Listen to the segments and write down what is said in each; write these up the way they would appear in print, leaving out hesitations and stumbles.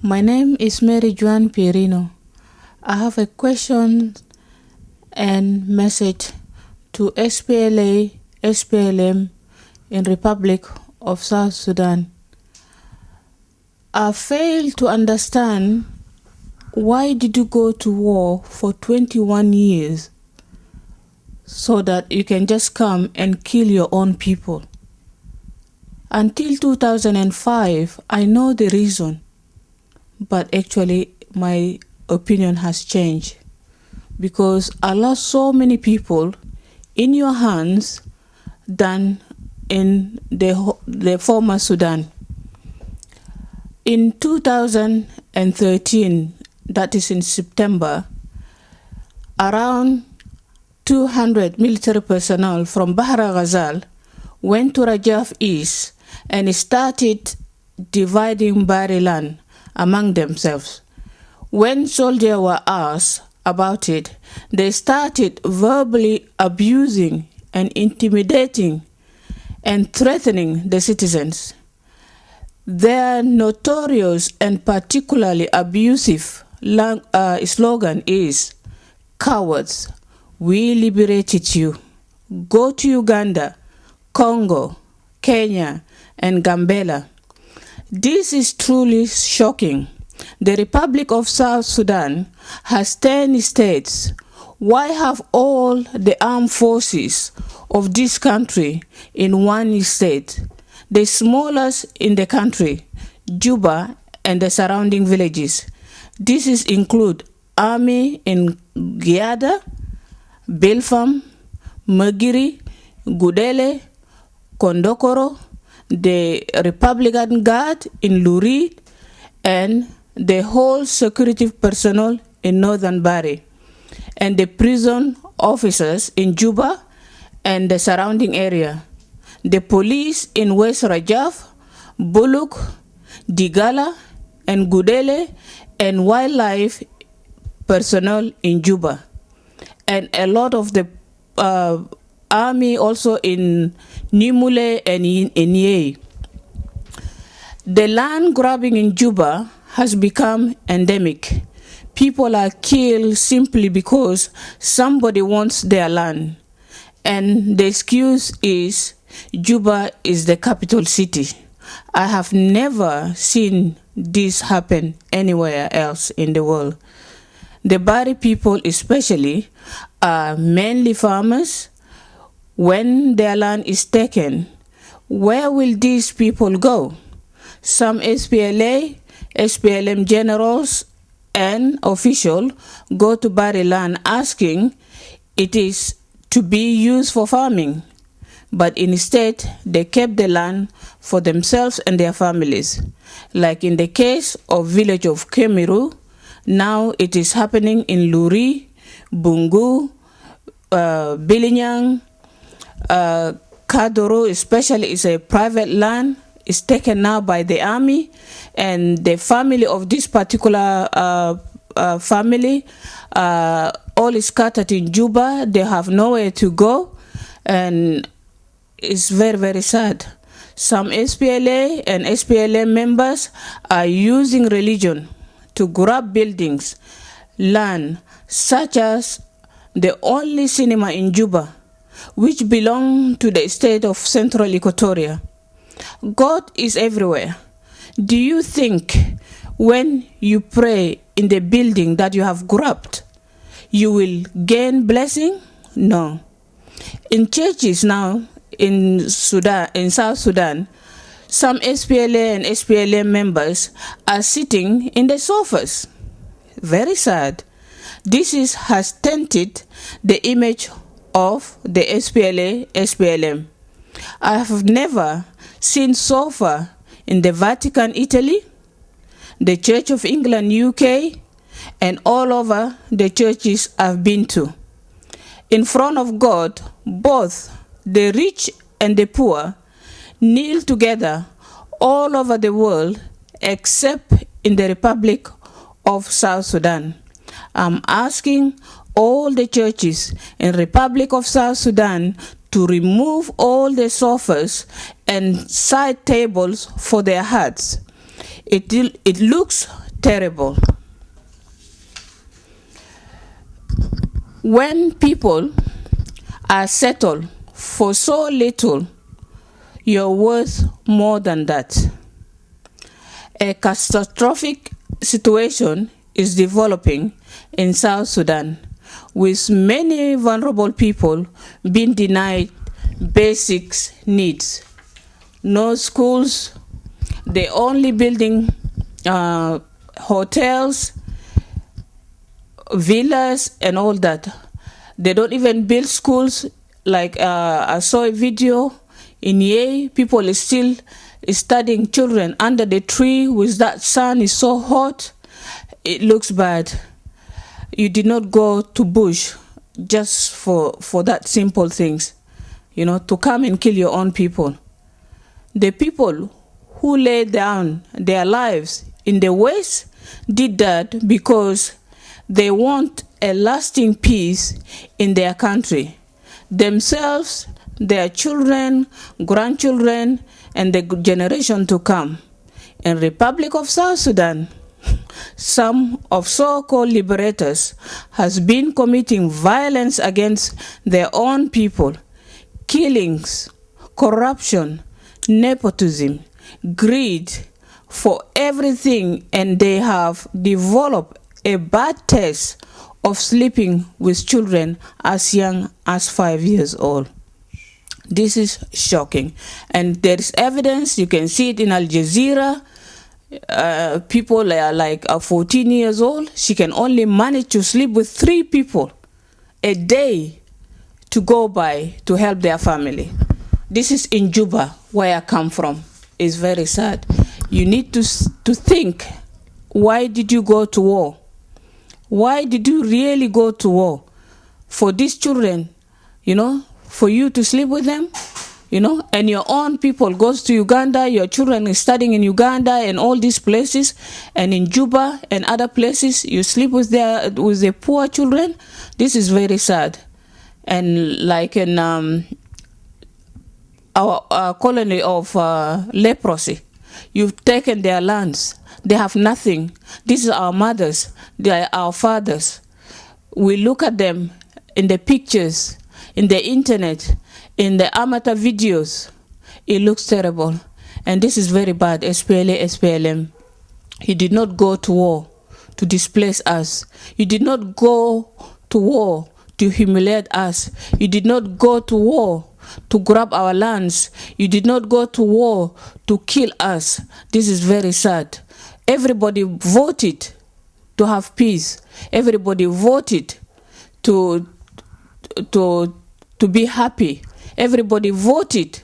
My name is Mary Juan Pierino. I have a question and message to SPLA, SPLM in Republic of South Sudan. I fail to understand why did you go to war for 21 years so that you can just come and kill your own people. Until 2005, I know the reason, but actually my opinion has changed because I lost so many people in your hands than in the former Sudan. In 2013, that is in September, around 200 military personnel from Bahra Ghazal went to Rajaf East and started dividing Bari land among themselves. When soldiers were asked about it, they started verbally abusing and intimidating and threatening the citizens. Their notorious and particularly abusive slogan is, "Cowards, we liberated you. Go to Uganda, Congo, Kenya, and Gambela." This is truly shocking. The Republic of South Sudan has 10 states. Why have all the armed forces of this country in one state? The smallest in the country, Juba and the surrounding villages. This include army in Giada, Belfam, Magiri, Gudele, Kondokoro, the Republican Guard in Lurid, and the whole security personnel in Northern Bari, and the prison officers in Juba and the surrounding area, the police in West Rajaf, Buluk, Digala, and Gudele, and wildlife personnel in Juba, and a lot of the army also in Nimule and in Ye. The land grabbing in Juba has become endemic. People are killed simply because somebody wants their land. And the excuse is Juba is the capital city. I have never seen this happen anywhere else in the world. The Bari people especially are mainly farmers. When their land is taken, where will these people go? Some SPLA, SPLM generals and officials go to Bari land asking it is to be used for farming, but instead they kept the land for themselves and their families. Like in the case of village of Kemiru, now it is happening in Luri, Bungu, Bilinyang, Kadoro especially is a private land, is taken now by the army, and the family of this particular family all is scattered in Juba. They have nowhere to go, and it's very, very sad. Some SPLA and SPLM members are using religion to grab buildings, land, such as the only cinema in Juba, which belong to the state of Central Equatoria. God is everywhere. Do you think when you pray in the building that you have grabbed, you will gain blessing? No. In churches now in Sudan, in South Sudan, some SPLA and SPLM members are sitting in the sofas. Very sad. This has tainted the image of the SPLA, SPLM. I have never seen sofa in the Vatican, Italy, the Church of England, UK, and all over the churches I've been to. In front of God, both the rich and the poor kneel together all over the world except in the Republic of South Sudan. I'm asking all the churches in Republic of South Sudan to remove all the sofas and side tables for their huts. It looks terrible. When people are settled for so little, you're worth more than that. A catastrophic situation is developing in South Sudan, with many vulnerable people being denied basic needs. No schools, they're only building hotels, villas, and all that. They don't even build schools. Like I saw a video in Ye, people is still studying children under the tree with that sun is so hot. It looks bad. You did not go to bush just for that simple things, you know, to come and kill your own people. The people who laid down their lives in the West did that because they want a lasting peace in their country. Themselves, their children, grandchildren, and the generation to come. In Republic of South Sudan, some of so-called liberators has been committing violence against their own people, killings, corruption, nepotism, greed for everything, and they have developed a bad taste of sleeping with children as young as 5 years old. This is shocking, and there is evidence. You can see it in Al Jazeera. People are like 14 years old. She can only manage to sleep with 3 people a day to go by to help their family. This is in Juba, where I come from. It's very sad. You need to think, why did you go to war? Why did you really go to war? For these children, you know, for you to sleep with them, you know, and your own people goes to Uganda, your children is studying in Uganda and all these places, and in Juba and other places, you sleep with the poor children. This is very sad. And like in our colony of leprosy, you've taken their lands. They have nothing. These are our mothers. They are our fathers. We look at them in the pictures, in the internet, in the amateur videos. It looks terrible. And this is very bad. SPLA, SPLM. You did not go to war to displace us. You did not go to war to humiliate us. You did not go to war to grab our lands. You did not go to war to kill us. This is very sad. Everybody voted to have peace. Everybody voted to be happy. Everybody voted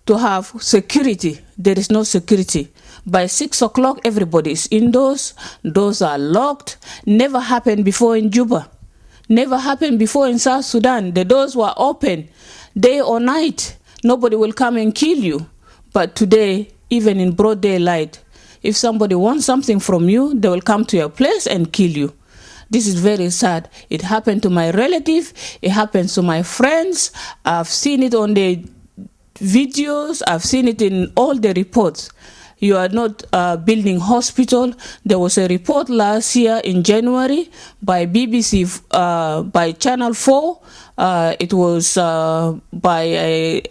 to have security. There is no security. By 6 o'clock, everybody is indoors. Doors are locked. Never happened before in Juba. Never happened before in South Sudan. The doors were open day or night. Nobody will come and kill you. But today, even in broad daylight, if somebody wants something from you, they will come to your place and kill you. This is very sad. It happened to my relative. It happens to my friends. I've seen it on the videos. I've seen it in all the reports. You are not building hospital. There was a report last year in January by BBC, by Channel 4. It was by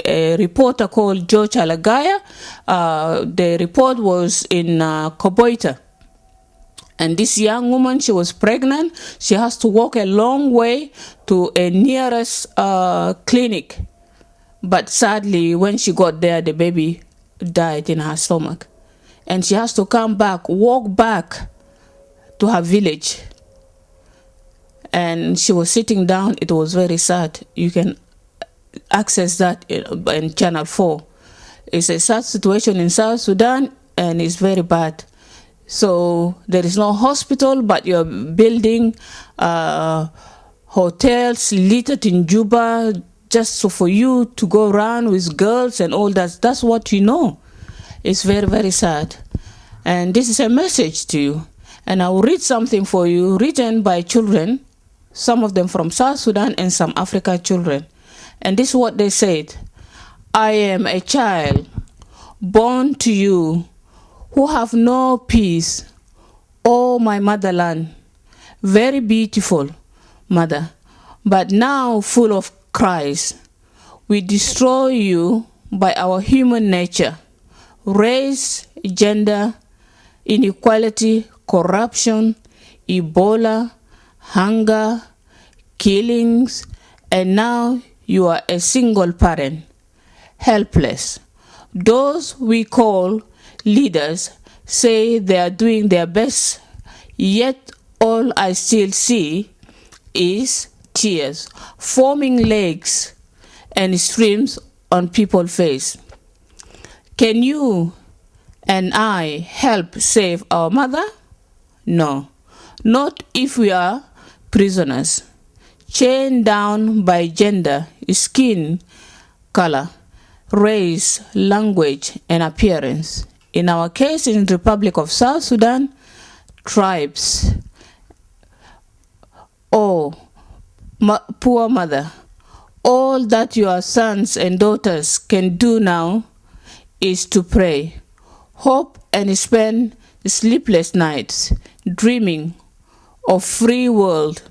a reporter called George Alagaya. The report was in Koboita. And this young woman, she was pregnant. She has to walk a long way to a nearest clinic. But sadly, when she got there, the baby died in her stomach. And she has to come back, walk back to her village. And she was sitting down. It was very sad. You can access that in Channel 4. It's a sad situation in South Sudan, and it's very bad. So there is no hospital, but you're building hotels littered in Juba just so for you to go around with girls and all that. That's what you know. It's very, very sad. And this is a message to you. And I will read something for you written by children, some of them from South Sudan and some African children. And this is what they said. I am a child born to you who have no peace, Oh, my motherland, very beautiful, mother, but now full of cries. We destroy you by our human nature, race, gender, inequality, corruption, Ebola, hunger, killings, and now you are a single parent, helpless. Those we call leaders say they are doing their best, yet all I still see is tears forming lakes and streams on people's face. Can you and I help save our mother? No, not if we are prisoners, chained down by gender, skin color, race, language, and appearance. In our case, in the Republic of South Sudan, tribes. Oh, poor mother, all that your sons and daughters can do now is to pray, hope, and spend sleepless nights dreaming of free world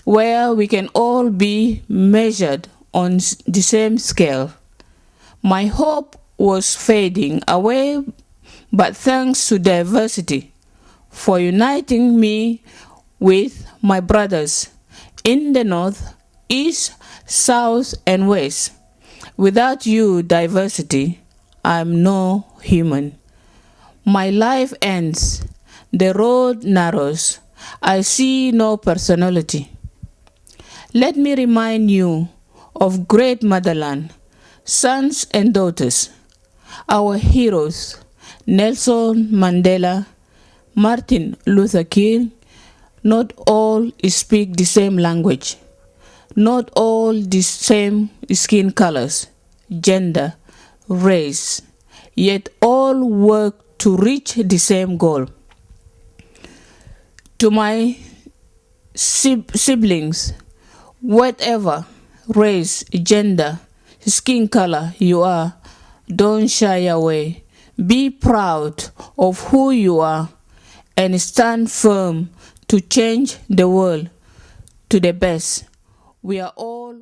where we can all be measured on the same scale. My hope was fading away, but thanks to diversity for uniting me with my brothers in the north, east, south, and west. Without you, diversity, I'm no human. My life ends, the road narrows, I see no personality. Let me remind you of great motherland, sons and daughters, our heroes, Nelson Mandela, Martin Luther King. Not all speak the same language, not all the same skin colors, gender, race, yet all work to reach the same goal. To my siblings, whatever race, gender, skin color you are, don't shy away. Be proud of who you are and stand firm to change the world to the best. We are all